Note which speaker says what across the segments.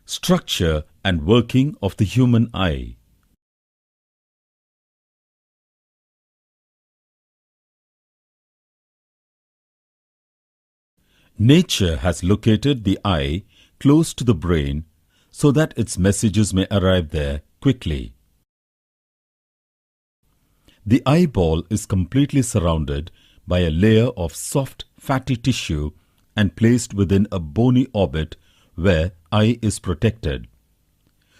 Speaker 1: Structure and working of the human eye. Nature has located the eye close to the brain so that its messages may arrive there quickly. The eyeball is completely surrounded by a layer of soft, fatty tissue and placed within a bony orbit where eye is protected.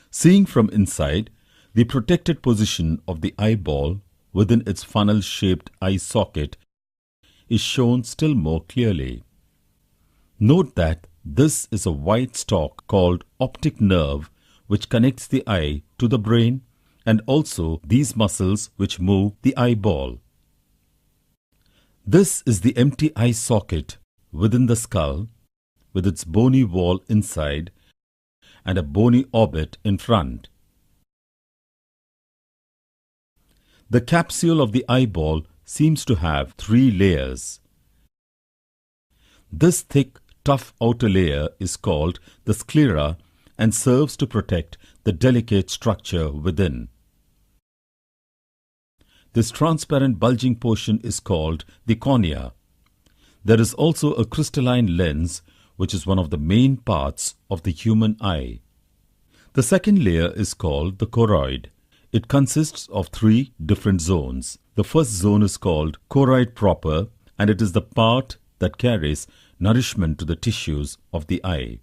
Speaker 1: Seeing from inside, the protected position of the eyeball within its funnel-shaped eye socket is shown still more clearly. Note that this is a white stalk called optic nerve which connects the eye to the brain and also these muscles which move the eyeball. This is the empty eye socket within the skull with its bony wall inside and a bony orbit in front. The capsule of the eyeball seems to have 3 layers. This thick, tough outer layer is called the sclera and serves to protect the delicate structure within. This transparent bulging portion is called the cornea. There is also a crystalline lens which is one of the main parts of the human eye. The second layer is called the choroid. It consists of 3 different zones. The first zone is called choroid proper and it is the part that carries nourishment to the tissues of the eye.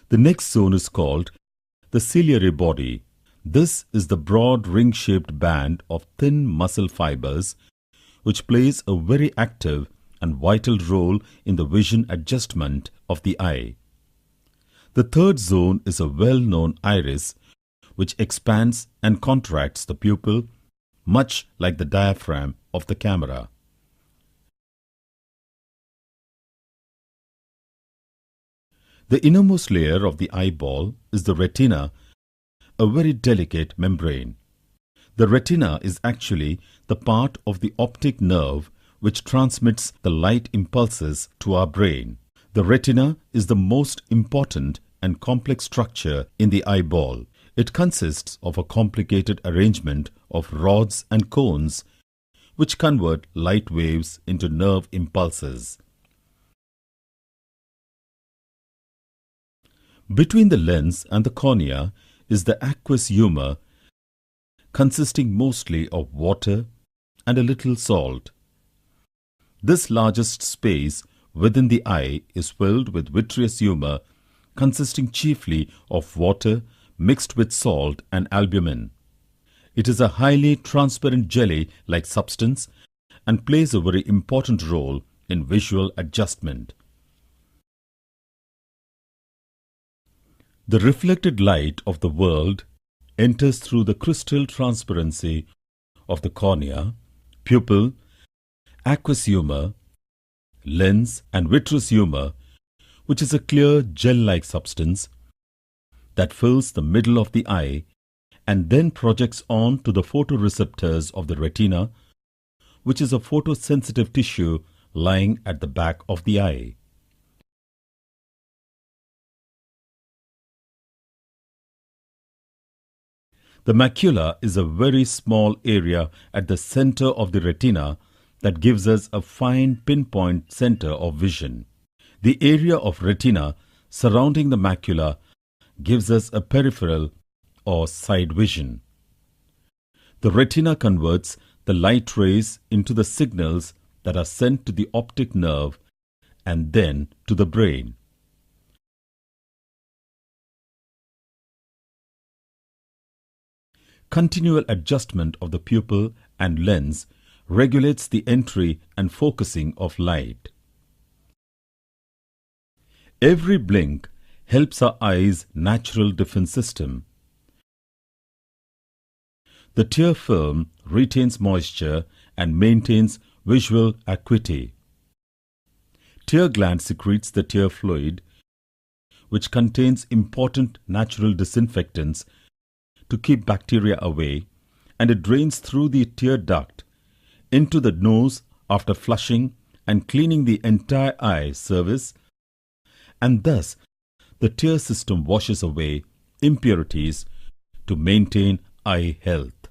Speaker 1: The next zone is called the ciliary body. This is the broad ring-shaped band of thin muscle fibers which plays a very active and vital role in the vision adjustment of the eye. The third zone is a well-known iris which expands and contracts the pupil much like the diaphragm of the camera. The innermost layer of the eyeball is the retina, a very delicate membrane. The retina is actually the part of the optic nerve which transmits the light impulses to our brain. The retina is the most important and complex structure in the eyeball. It consists of a complicated arrangement of rods and cones which convert light waves into nerve impulses. Between the lens and the cornea is the aqueous humor consisting mostly of water and a little salt. This largest space within the eye is filled with vitreous humor consisting chiefly of water mixed with salt and albumin. It is a highly transparent jelly-like substance and plays a very important role in visual adjustment. The reflected light of the world enters through the crystal transparency of the cornea, pupil, aqueous humor, lens and vitreous humor, which is a clear gel-like substance that fills the middle of the eye and then projects on to the photoreceptors of the retina, which is a photosensitive tissue lying at the back of the eye. The macula is a very small area at the center of the retina that gives us a fine pinpoint center of vision. The area of retina surrounding the macula gives us a peripheral or side vision. The retina converts the light rays into the signals that are sent to the optic nerve and then to the brain. Continual adjustment of the pupil and lens regulates the entry and focusing of light. Every blink helps our eye's natural defense system. The tear film retains moisture and maintains visual acuity. Tear gland secretes the tear fluid, which contains important natural disinfectants to keep bacteria away, and it drains through the tear duct into the nose after flushing and cleaning the entire eye surface, and thus the tear system washes away impurities to maintain eye health.